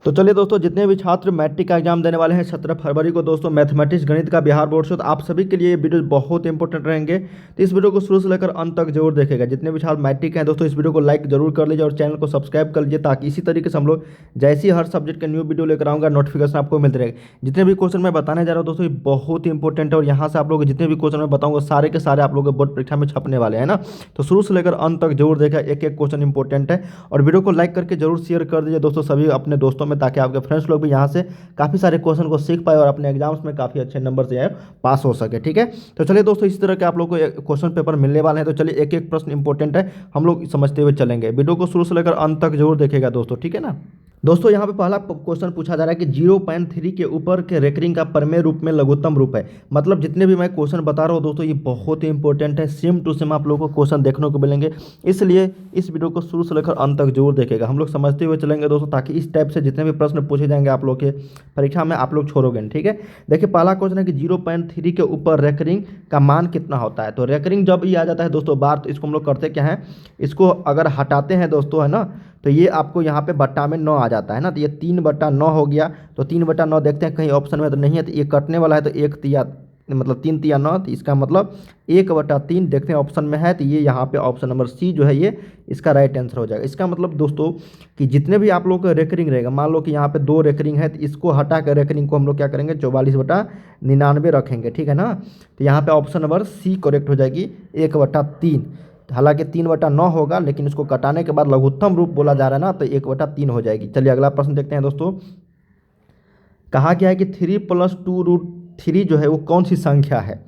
तो चलिए दोस्तों, जितने भी छात्र मैट्रिक का एग्जाम देने वाले हैं 17 फरवरी को दोस्तों, मैथमेटिक्स गणित का बिहार बोर्ड से, तो आप सभी के लिए ये वीडियो बहुत इंपॉर्टेंट रहेंगे। तो इस वीडियो को शुरू से लेकर अंत तक जरूर देखेगा। जितने भी छात्र मैट्रिक हैं दोस्तों, इस वीडियो को लाइक जरूर कर लीजिए और चैनल को सब्सक्राइब कर लीजिए, ताकि इसी तरीके से हम लोग जैसे ही हर सब्जेक्ट के न्यू वीडियो लेकर आऊँगा नोटिफिकेशन आपको मिलते रहेगा। जितने भी क्वेश्चन मैं बताने जा रहा हूँ दोस्तों, ये बहुत इंपॉर्टेंट है और यहाँ से आप लोग जितने भी क्वेश्चन मैं बताऊँगा सारे के सारे आप लोग बोर्ड परीक्षा में छपने वाले हैं ना। तो शुरू से लेकर अंत तक जरूर देखा, एक एक क्वेश्चन इंपॉर्टेंट है। और वीडियो को लाइक करके जरूर शेयर कर दीजिए दोस्तों सभी अपने दोस्तों में, ताकि आपके फ्रेंड्स लोग भी यहाँ से काफ़ी सारे क्वेश्चन को सीख पाए और अपने एग्जाम्स में काफ़ी अच्छे नंबर से पास हो सके। ठीक है, तो चलिए दोस्तों, इस तरह के आप लोग को क्वेश्चन पेपर मिलने वाले हैं। तो चलिए एक एक प्रश्न इंपॉर्टेंट है, हम लोग समझते हुए चलेंगे। वीडियो को शुरू से लेकर अंत तक जरूर देखेगा दोस्तों, ठीक है ना। दोस्तों यहाँ पे पहला क्वेश्चन पूछा जा रहा है कि 0.3 के ऊपर के रेकरिंग का प्रमेय रूप में लघुत्तम रूप है। मतलब जितने भी मैं क्वेश्चन बता रहा हूँ दोस्तों, ये बहुत ही इंपॉर्टेंट है। सेम टू सेम आप लोगों को क्वेश्चन देखने को मिलेंगे, इसलिए इस वीडियो को शुरू से लेकर अंत तक जरूर देखेगा। हम लोग समझते हुए चलेंगे दोस्तों, ताकि इस टाइप से जितने भी प्रश्न पूछे जाएंगे आप लोग के परीक्षा में आप लोग छोड़ोगे। ठीक है, देखिए पहला क्वेश्चन है कि 0.3 के ऊपर रेकरिंग का मान कितना होता है। तो रेकरिंग जब ये आ जाता है दोस्तों बार, तो इसको हम लोग करते क्या है, इसको अगर हटाते हैं दोस्तों, है ना, तो ये आपको यहाँ पे बट्टा में 9 आ जाता है ना। तो ये 3/9 हो गया। तो 3/9 देखते हैं कहीं ऑप्शन में तो नहीं है, तो ये कटने वाला है। तो 1 तिया मतलब 3 तिया 9, तो इसका मतलब 1/3 देखते हैं ऑप्शन में है। तो ये यहाँ पे ऑप्शन नंबर सी जो है ये इसका राइट आंसर हो जाएगा। इसका मतलब दोस्तों कि जितने भी आप लोग का रेकरिंग रहेगा, मान लो कि यहाँ पे 2 रेकरिंग है, तो इसको हटा कर रेकरिंग को हम लोग क्या करेंगे, 44/99 रखेंगे। ठीक है ना, तो यहाँ पे ऑप्शन नंबर सी करेक्ट हो जाएगी, 1/3। हालांकि 3/9 होगा, लेकिन इसको कटाने के बाद लघुत्तम रूप बोला जा रहा है ना, तो 1/3 हो जाएगी। चलिए अगला प्रश्न देखते हैं दोस्तों। कहा गया है कि 3+2√3 जो है वो कौन सी संख्या है।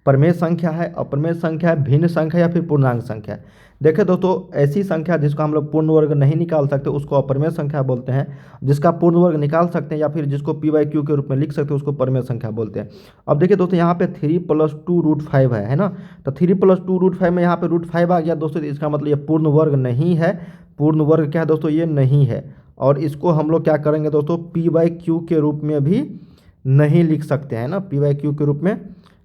प्रमेय संख्या है, अप्रमेय संख्या है, भिन्न संख्या या फिर पूर्णांक संख्या है। देखिए दोस्तों, ऐसी संख्या जिसको हम लोग पूर्ण वर्ग नहीं निकाल सकते उसको अप्रमेय संख्या बोलते हैं। जिसका पूर्ण वर्ग निकाल सकते हैं या फिर जिसको p/q के रूप में लिख सकते हैं उसको प्रमेय संख्या बोलते हैं। अब देखिए दोस्तों, यहाँ पे 3+2√5 है ना। तो 3+2√5 में यहाँ पे √5 आ गया दोस्तों, तो इसका मतलब ये पूर्ण वर्ग नहीं है। पूर्ण वर्ग क्या है दोस्तों, ये नहीं है। और इसको हम लोग क्या करेंगे दोस्तों, p/q के रूप में भी नहीं लिख सकते हैं ना, p/q के रूप में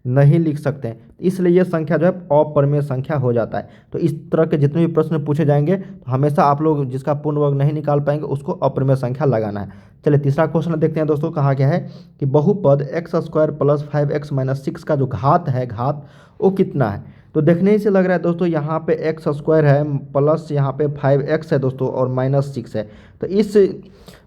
नहीं लिख सकते हैं, इसलिए ये संख्या जो है अप्रमेय संख्या हो जाता है। तो इस तरह के जितने भी प्रश्न पूछे जाएंगे तो हमेशा आप लोग जिसका पूर्ण वर्ग नहीं निकाल पाएंगे उसको अप्रमेय संख्या लगाना है। चलिए तीसरा क्वेश्चन देखते हैं दोस्तों। कहा गया है कि बहुपद x² + 5x - 6 का जो घात है, घात वो कितना है। तो देखने ही से लग रहा है दोस्तों, यहाँ पे x² है प्लस यहाँ पे 5x है दोस्तों और -6 है। तो इस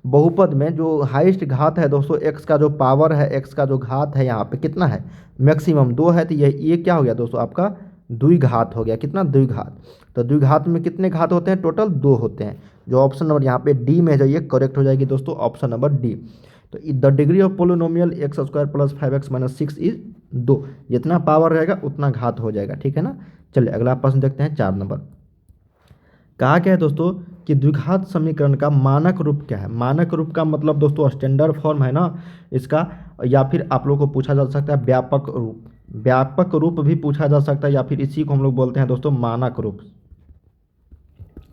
बहुपद में जो हाईएस्ट घात है दोस्तों, x का जो पावर है, x का जो घात है यहाँ पे कितना है, मैक्सिमम 2 है। तो ये क्या हो गया दोस्तों, आपका द्विघात हो गया। कितना, द्विघात। तो द्विघात में कितने घात होते हैं, टोटल 2 होते हैं। जो ऑप्शन नंबर यहाँ पे डी में जो ये करेक्ट हो जाएगी दोस्तों, ऑप्शन नंबर डी। तो the degree of polynomial x² + 5x - 6 is 2। जितना पावर रहेगा उतना घात हो जाएगा। ठीक है ना। चलिए अगला प्रश्न देखते हैं, 4 नंबर। कहा क्या है दोस्तों कि द्विघात समीकरण का मानक रूप क्या है। मानक रूप का मतलब दोस्तों स्टैंडर्ड फॉर्म है ना इसका, या फिर आप लोग को पूछा जा सकता है व्यापक रूप। व्यापक रूप भी पूछा जा सकता है, या फिर इसी को हम लोग बोलते हैं दोस्तों मानक रूप।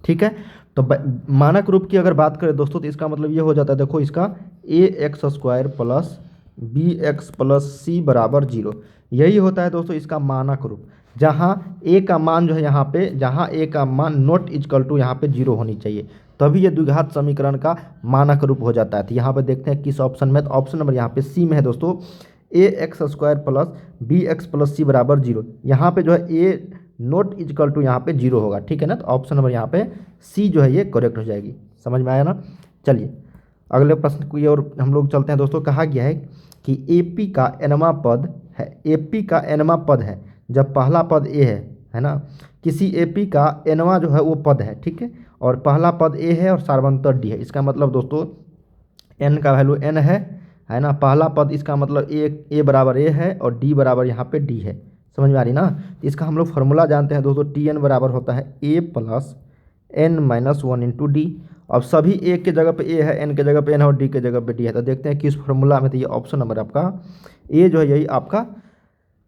ठीक है, तो मानक रूप की अगर बात करें दोस्तों, तो इसका मतलब ये हो जाता है, देखो इसका ax² + bx + c = 0। यही होता है दोस्तों इसका मानक रूप, जहाँ a का मान जो है यहाँ पे, जहाँ a का मान नॉट इक्वल टू यहाँ पे 0 होनी चाहिए, तभी ये द्विघात समीकरण का मानक रूप हो जाता है। तो यहाँ पे देखते हैं किस ऑप्शन में, तो ऑप्शन नंबर यहाँ पे सी में है दोस्तों, ax² + bx + c = 0। यहाँ पे जो है a नॉट इक्वल टू यहाँ पे 0 होगा। ठीक है ना, तो ऑप्शन नंबर यहाँ पे सी जो है ये करेक्ट हो जाएगी। समझ में आया ना। चलिए अगले प्रश्न की ओर हम लोग चलते हैं दोस्तों। कहा गया है कि एपी का nवां पद है। एपी का nवां पद है, जब पहला पद ए है ना, किसी एपी का nवां जो है वो पद है। ठीक है, और पहला पद ए है और सार्वंतर डी है। इसका मतलब दोस्तों एन का वैल्यू एन है ना। पहला पद इसका मतलब ए बराबर ए है और डी बराबर यहाँ पे डी है। समझ में आ रही ना। इसका हम लोग फार्मूला जानते हैं दोस्तों, टी एन बराबर होता है ए + n - 1 × डी। अब सभी ए के जगह पे ए है, एन के जगह पे एन है और डी के जगह पे डी है। तो देखते हैं किस फार्मूला में, तो ये ऑप्शन नंबर आपका ए जो है यही आपका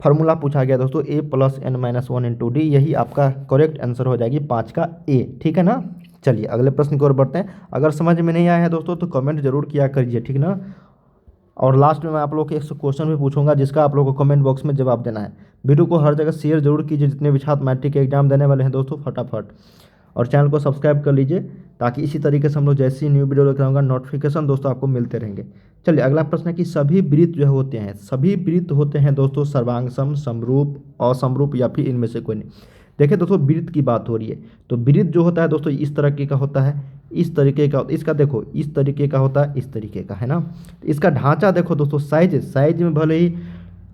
फार्मूला पूछा गया दोस्तों, a + n - 1 × डी। यही आपका करेक्ट आंसर हो जाएगी 5 का ए। ठीक है ना। चलिए अगले प्रश्न की ओर बढ़ते हैं। अगर समझ में नहीं आया है दोस्तों तो कमेंट जरूर किया करिए, ठीक ना। और लास्ट में मैं आप लोग के एक क्वेश्चन भी पूछूंगा, जिसका आप लोग को कमेंट बॉक्स में जवाब देना है। वीडियो को हर जगह शेयर जरूर कीजिए, जितने भी छात्र मैट्रिक के एग्जाम देने वाले हैं दोस्तों, फटाफट। और चैनल को सब्सक्राइब कर लीजिए, ताकि इसी तरीके से हम लोग जैसी न्यू वीडियो लेकर आऊँगा नोटिफिकेशन दोस्तों आपको मिलते रहेंगे। चलिए अगला प्रश्न है कि सभी वृत्त जो होते हैं, सभी वृत्त होते हैं दोस्तों सर्वांगसम, समरूप, असमरूप या फिर इनमें से कोई नहीं। देखिए दोस्तों वृत्त की बात हो रही है, तो वृत्त जो होता है दोस्तों इस तरीके का होता है, इस तरीके का, इसका देखो इस तरीके का होता है, इस तरीके का, है ना। इसका ढांचा देखो दोस्तों, साइज में भले ही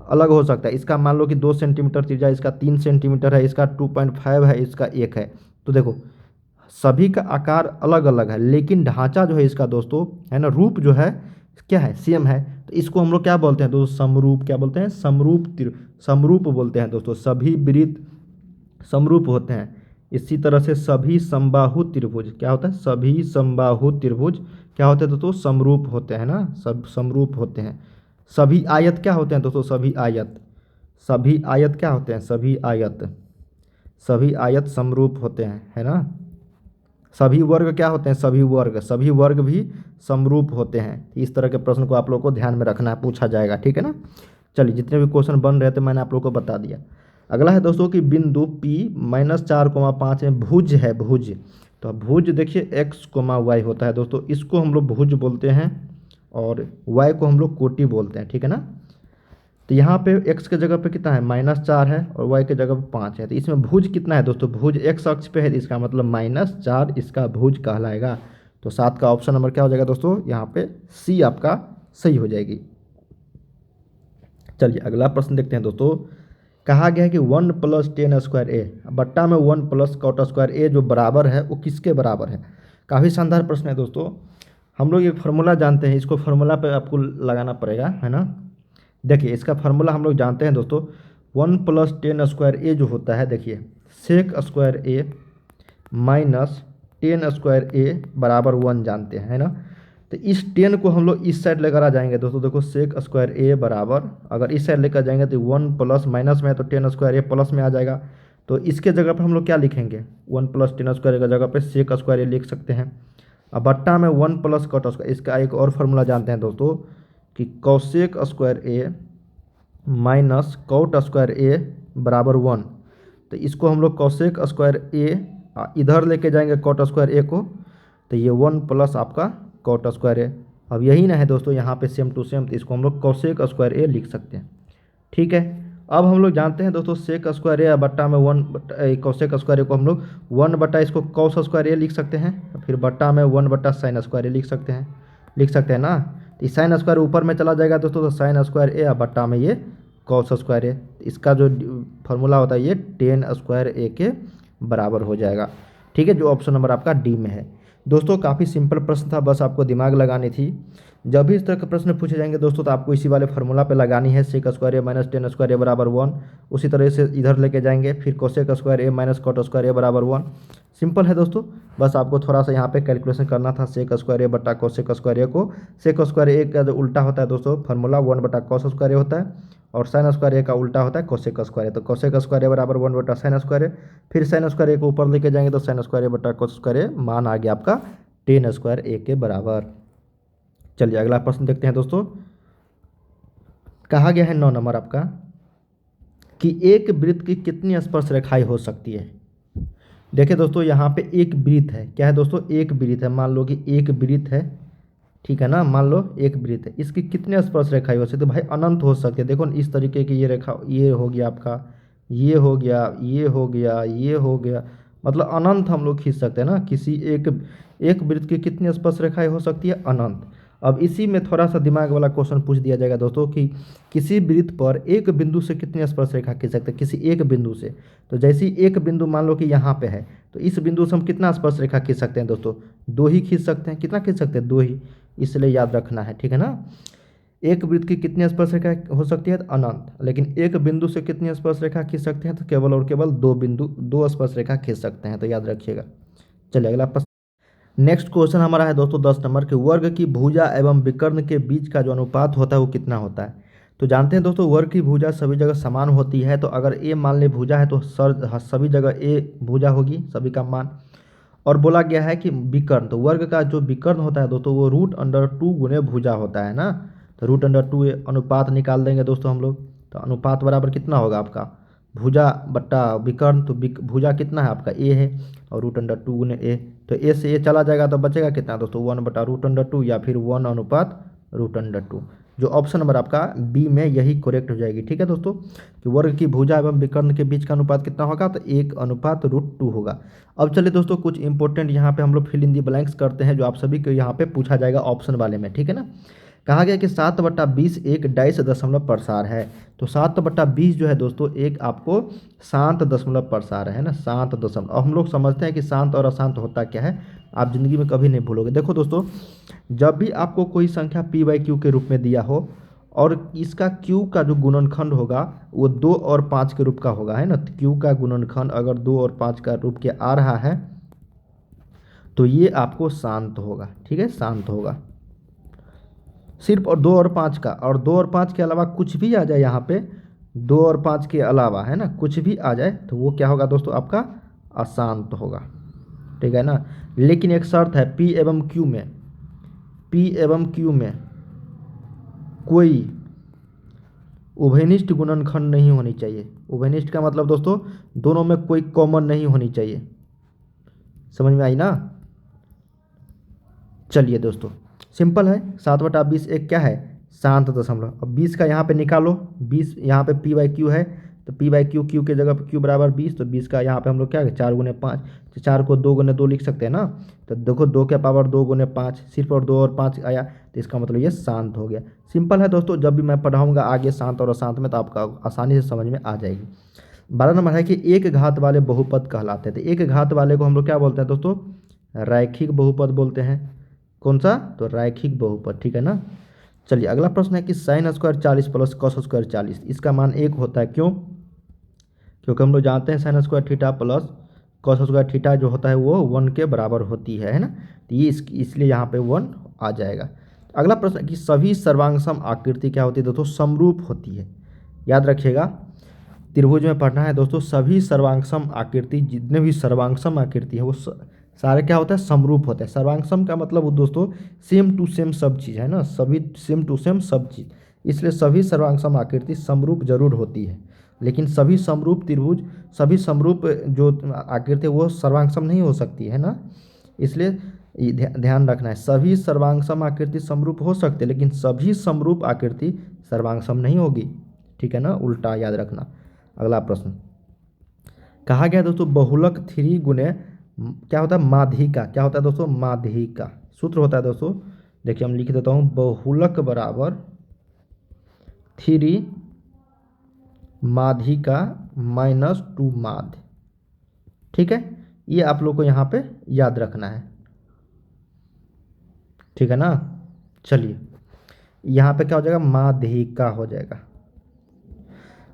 अलग हो सकता है। इसका मान लो कि 2 सेंटीमीटर त्रिज्या, इसका 3 सेंटीमीटर है, इसका 2.5 है, इसका 1 है। तो देखो सभी का आकार अलग अलग है, लेकिन ढांचा जो है इसका दोस्तों, है ना, रूप जो है क्या है, सेम है। तो इसको हम लोग क्या बोलते हैं दोस्तों, समरूप। क्या बोलते हैं, समरूप बोलते हैं दोस्तों। सभी वृत्त समरूप होते हैं। इसी तरह से सभी समबाहु त्रिभुज क्या होता है, सभी समबाहु त्रिभुज क्या होते हैं दोस्तों, समरूप होते हैं ना, सब समरूप होते हैं। सभी आयत क्या होते हैं दोस्तों, सभी आयत क्या होते हैं, सभी आयत समरूप होते हैं, है ना। सभी वर्ग क्या होते हैं, सभी वर्ग भी समरूप होते हैं। इस तरह के प्रश्न को आप लोग को ध्यान में रखना है, पूछा जाएगा, ठीक है ना। चलिए जितने भी क्वेश्चन बन रहे थे मैंने आप लोग को बता दिया। अगला है दोस्तों कि बिंदु P -4,5 में भुज है, भुज। तो भुज देखिए x, y होता है दोस्तों, इसको हम लोग भुज बोलते हैं और y को हम लोग कोटि बोलते हैं, ठीक है ना। तो यहाँ पे x के जगह पे कितना है, -4 है और y के जगह पे 5 है। तो इसमें भुज कितना है दोस्तों, भुज x अक्ष पे है, इसका मतलब -4 इसका भुज कहलाएगा। तो 7 का ऑप्शन नंबर क्या हो जाएगा दोस्तों, यहाँ पे C आपका सही हो जाएगी। चलिए अगला प्रश्न देखते हैं दोस्तों। कहा गया है कि 1 + tan² बट्टा में 1 + cot² जो बराबर है वो किसके बराबर है। काफ़ी शानदार प्रश्न है दोस्तों। हम लोग एक फार्मूला जानते हैं, इसको फार्मूला पे आपको लगाना पड़ेगा, है ना। देखिए इसका फार्मूला हम लोग जानते हैं दोस्तों, 1 + tan² जो होता है, देखिए sec² माइनस tan² बराबर 1 जानते हैं, है ना। तो इस 10 को हम लोग इस साइड लेकर आ जाएंगे दोस्तों। देखो sec² बराबर, अगर इस साइड लेकर जाएंगे तो 1 प्लस माइनस में है तो tan² प्लस में आ जाएगा। तो इसके जगह पर हम लोग क्या लिखेंगे, 1 + tan² की जगह पे sec² लिख सकते हैं। अब बट्टा में 1 + cot²। इसका एक और फार्मूला जानते हैं दोस्तों कि cosec² माइनस cot² बराबर 1। तो इसको हम लोग cosec² इधर लेके जाएंगे cot² को, तो ये 1 प्लस आपका cot²। अब यही ना है दोस्तों यहाँ पे सेम टू सेम, तो इसको हम लोग cosec² लिख सकते हैं, ठीक है। अब हम लोग जानते हैं दोस्तों sec² बट्टा में 1 cosec² को हम लोग 1 बट्टा इसको cos² लिख सकते हैं, फिर बट्टा में 1 बट्टा sin² लिख सकते हैं ना। तो sin² ऊपर में चला जाएगा दोस्तों, तो sin² बट्टा में ये cos²। इसका जो फार्मूला होता है ये tan² के बराबर हो जाएगा, ठीक है, जो ऑप्शन नंबर आपका डी में है। दोस्तों काफ़ी सिंपल प्रश्न था, बस आपको दिमाग लगानी थी। जब भी इस तरह के प्रश्न पूछे जाएंगे दोस्तों तो आपको इसी वाले फार्मूला पे लगानी है, sec² माइनस tan² बराबर 1। उसी तरह से इधर लेके जाएंगे, फिर cosec² माइनस cot² बराबर 1। सिंपल है दोस्तों, बस आपको थोड़ा सा यहाँ पे कैलकुलेशन करना था। sec² बट्टा cosec² को, sec² का जो उल्टा होता है दोस्तों फार्मूला 1 बट्टा cos² होता है, और sin² का उल्टा होता है cosec²। तो cosec² बराबर 1 बट्टा sin², फिर sin² को ऊपर लेके जाएंगे तो sin² बट्टा cos², मान आ गया आपका tan² के बराबर। चलिए अगला प्रश्न देखते हैं दोस्तों। कहा गया है 9 नंबर आपका कि एक वृत्त की कितनी स्पर्श रेखाएं हो सकती है। देखिए दोस्तों यहाँ पे एक वृत्त है, क्या है दोस्तों, एक वृत्त है। मान लो कि एक वृत्त है, ठीक है ना, मान लो एक वृत्त है, इसकी कितने स्पर्श रेखाएं हो सकती है, तो भाई अनंत हो सकती है। देखो इस तरीके की ये रेखा, ये हो गया आपका, ये हो गया, ये हो गया, ये हो गया, मतलब अनंत हम लोग खींच सकते हैं ना। किसी एक वृत्त की कितनी स्पर्श रेखाएं हो सकती है, अनंत। अब इसी में थोड़ा सा दिमाग वाला क्वेश्चन पूछ दिया जाएगा दोस्तों कि किसी वृत्त पर एक बिंदु से कितनी स्पर्श रेखा खींच सकते हैं, किसी एक बिंदु से। तो जैसे एक बिंदु मान लो कि यहाँ पे है, तो इस बिंदु से हम कितना स्पर्श रेखा खींच सकते हैं दोस्तों, 2 ही खींच सकते हैं। कितना खींच सकते हैं, 2 ही, इसलिए याद रखना है, ठीक है ना। एक वृत्त की कितनी स्पर्श रेखा हो सकती है, अनंत। लेकिन एक बिंदु से कितनी स्पर्श रेखा खींच सकते हैं, तो केवल और केवल 2 स्पर्श रेखा खींच सकते हैं, तो याद रखिएगा। चलिए अगला प्रश्न। नेक्स्ट क्वेश्चन हमारा है दोस्तों 10 नंबर के, वर्ग की भुजा एवं विकर्ण के बीच का जो अनुपात होता है वो कितना होता है। तो जानते हैं दोस्तों वर्ग की भुजा सभी जगह समान होती है। तो अगर ए मान ले भुजा है तो सभी जगह ए भुजा होगी, सभी का मान। और बोला गया है कि विकर्ण, तो वर्ग का जो विकर्ण होता है दोस्तों वो √2 गुने भुजा होता है ना। तो √2 अनुपात निकाल देंगे दोस्तों हम लोग। तो अनुपात बराबर कितना होगा आपका, भुजा बट्टा विकर्ण, तो भुजा कितना है आपका ए है, और √2 गुने ए, तो ए से ए चला जाएगा तो बचेगा कितना दोस्तों 1/√2, या फिर 1/√2, जो ऑप्शन नंबर आपका बी में यही करेक्ट हो जाएगी। ठीक है दोस्तों, कि वर्ग की भुजा एवं विकर्ण के बीच का अनुपात कितना होगा, तो 1/√2 होगा। अब चलिए दोस्तों कुछ इंपॉर्टेंट यहाँ पे हम लोग फिल इन दी ब्लैंक्स करते हैं, जो आप सभी को यहाँ पे पूछा जाएगा ऑप्शन वाले में। ठीक है ना, कहा गया कि 7/20 एक डैश दशमलव प्रसार है, तो 7/20 जो है दोस्तों एक आपको शांत दशमलव प्रसार है ना, शांत दशमलव। अब हम लोग समझते हैं कि शांत और अशांत होता क्या है, आप जिंदगी में कभी नहीं भूलोगे। देखो दोस्तों, जब भी आपको कोई संख्या p/q के रूप में दिया हो और इसका q का जो गुणनखंड होगा वो 2 और 5 के रूप का होगा, है ना, तो q का गुणनखंड अगर 2 और 5 का रूप के आ रहा है तो ये आपको शांत होगा। ठीक है, शांत होगा सिर्फ, और 2 और 5 का, और 2 और 5 के अलावा कुछ भी आ जाए यहाँ पे, 2 और 5 के अलावा, है ना, कुछ भी आ जाए तो वो क्या होगा दोस्तों आपका अशांत होगा। ठीक है ना, लेकिन एक शर्त है, p एवं q में कोई उभयनिष्ठ गुणनखंड नहीं होनी चाहिए। उभयनिष्ठ का मतलब दोस्तों दोनों में कोई कॉमन नहीं होनी चाहिए, समझ में आई ना। चलिए दोस्तों सिंपल है, 7/20 एक क्या है शांत दशमलव। अब 20 का यहाँ पे निकालो, 20 यहाँ पे p/q है, तो p/q q के जगह पे q बराबर 20, तो 20 का यहाँ पे हम लोग क्या 4 गुने 5, तो 4 को 2 गुने 2 लिख सकते हैं ना, तो देखो 2 के पावर 2 गुने 5 सिर्फ, और 2 और 5 आया, तो इसका मतलब ये शांत हो गया। सिंपल है दोस्तों, जब भी मैं पढ़ाऊँगा आगे शांत और अशांत में तो आपका आसानी से समझ में आ जाएगी। 12 नंबर है कि एक घात वाले बहुपद कहलाते हैं, तो एक घात वाले को हम लोग क्या बोलते हैं दोस्तों, रैखिक बहुपद बोलते हैं। कौन सा, तो रैखिक बहुपद। ठीक है ना, चलिए अगला प्रश्न है कि sin square 40 plus cos square 40, इसका मान 1 होता है, क्यों, क्योंकि हम लोग जानते हैं sin square theta plus cos square theta जो होता है वो 1 के बराबर होती है ना, तो ये इसलिए यहाँ पे 1 आ जाएगा। अगला प्रश्न है कि सभी सर्वांगसम आकृति क्या होती है दोस्तों, समरूप होती है। याद रखिएगा, त्रिभुज में पढ़ना है दोस्तों, सभी सर्वांगसम आकृति, जितने भी सर्वांगसम आकृति है वो सारे क्या होता है समरूप होता है। सर्वांगसम का मतलब वो दोस्तों सेम टू सेम सब चीज़ है ना, सभी सेम टू सेम सब चीज़, इसलिए सभी सर्वांगसम आकृति समरूप जरूर होती है, लेकिन सभी समरूप त्रिभुज, सभी समरूप जो आकृति वो सर्वांगसम नहीं हो सकती है ना, इसलिए ध्यान रखना है, सभी सर्वांगसम आकृति समरूप हो सकते हैं लेकिन सभी समरूप आकृति सर्वांगसम नहीं होगी। ठीक है ना, उल्टा याद रखना। अगला प्रश्न कहा गया दोस्तों बहुलक 3 गुने क्या होता है माध्यिका, क्या होता है दोस्तों माध्यिका, सूत्र होता है दोस्तों, देखिए हम लिख देता हूँ, बहुलक बराबर 3 माध्यिका -2 माध्य। ठीक है, ये आप लोग को यहाँ पे याद रखना है। ठीक है ना, चलिए यहाँ पे क्या हो जाएगा माध्यिका हो जाएगा।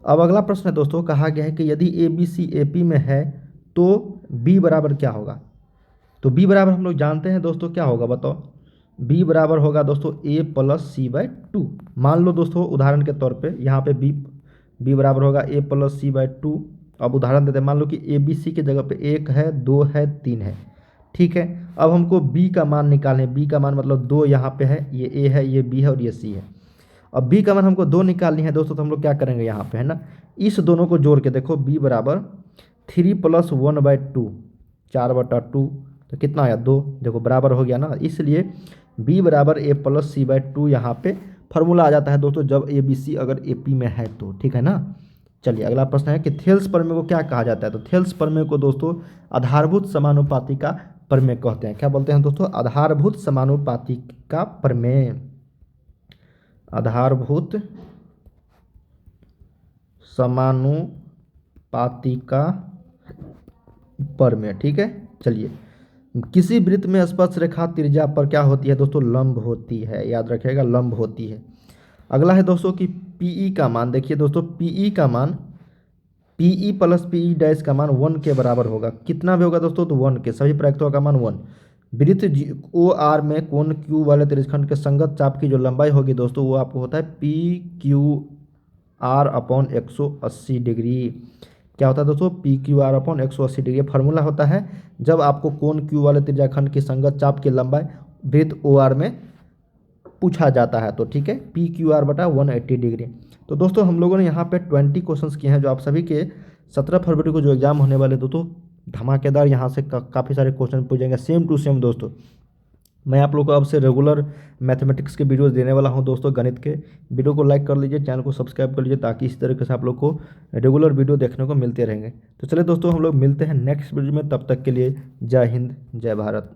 अब अगला प्रश्न है दोस्तों, कहा गया है कि यदि ABC AP में है तो B बराबर क्या होगा, तो B बराबर हम लोग जानते हैं दोस्तों क्या होगा बताओ, B बराबर होगा दोस्तों A + C/2। मान लो दोस्तों उदाहरण के तौर पे यहाँ पे B बराबर होगा A + C/2। अब उदाहरण देते हैं, मान लो कि ABC के जगह पे 1 है 2 है 3 है। ठीक है, अब हमको B का मान निकालना है, B का मान मतलब 2 यहाँ पे है, ये A है, ये B है और ये C है। अब B का मान हमको 2 निकालनी है दोस्तों, तो हम लोग क्या करेंगे यहाँ पे, है ना, इस दोनों को जोड़ के देखो, B बराबर 3 + 1/2, 4/2, तो कितना आया 2, देखो बराबर हो गया ना, इसलिए B बराबर A + C/2 यहाँ पे फार्मूला आ जाता है दोस्तों, जब ABC अगर AP में है तो। ठीक है ना, चलिए अगला प्रश्न है कि थेल्स प्रमेय को क्या कहा जाता है, तो थेल्स प्रमेय को दोस्तों आधारभूत समानुपाती का प्रमेय कहते हैं। क्या बोलते हैं दोस्तों, आधारभूत समानुपाती का प्रमेय, आधारभूत समानुपाती का प्रमेय। ठीक है, चलिए किसी वृत्त में स्पर्श रेखा त्रिज्या पर क्या होती है दोस्तों, लंब होती है, याद रखिएगा लंब होती है। अगला है दोस्तों कि PE का मान, देखिए दोस्तों PE का मान, PE + PE' का मान 1 के बराबर होगा, कितना भी होगा दोस्तों तो 1 के, सभी प्रायिकताओं का मान 1। वृत्त OR में कोण Q वाले त्रिज्यखंड के संगत चाप की जो लंबाई होगी दोस्तों वो आपको होता है PQR/180 डिग्री। क्या होता है दोस्तों PQR/180 डिग्री, फार्मूला होता है जब आपको कोण Q वाले त्रिज्याखंड की संगत चाप की लंबाई वृत्त OR में पूछा जाता है तो। ठीक है, PQR/180 डिग्री। तो दोस्तों हम लोगों ने यहाँ पे 20 क्वेश्चंस किए हैं जो आप सभी के 17 फरवरी को जो एग्ज़ाम होने वाले दोस्तों धमाकेदार, यहाँ से काफ़ी सारे क्वेश्चन पूछेंगे सेम टू सेम दोस्तों। मैं आप लोग को अब से रेगुलर मैथमेटिक्स के वीडियोस देने वाला हूं दोस्तों, गणित के। वीडियो को लाइक कर लीजिए, चैनल को सब्सक्राइब कर लीजिए, ताकि इस तरीके से आप लोग को रेगुलर वीडियो देखने को मिलते रहेंगे। तो चलिए दोस्तों, हम लोग मिलते हैं नेक्स्ट वीडियो में, तब तक के लिए जय हिंद जय भारत।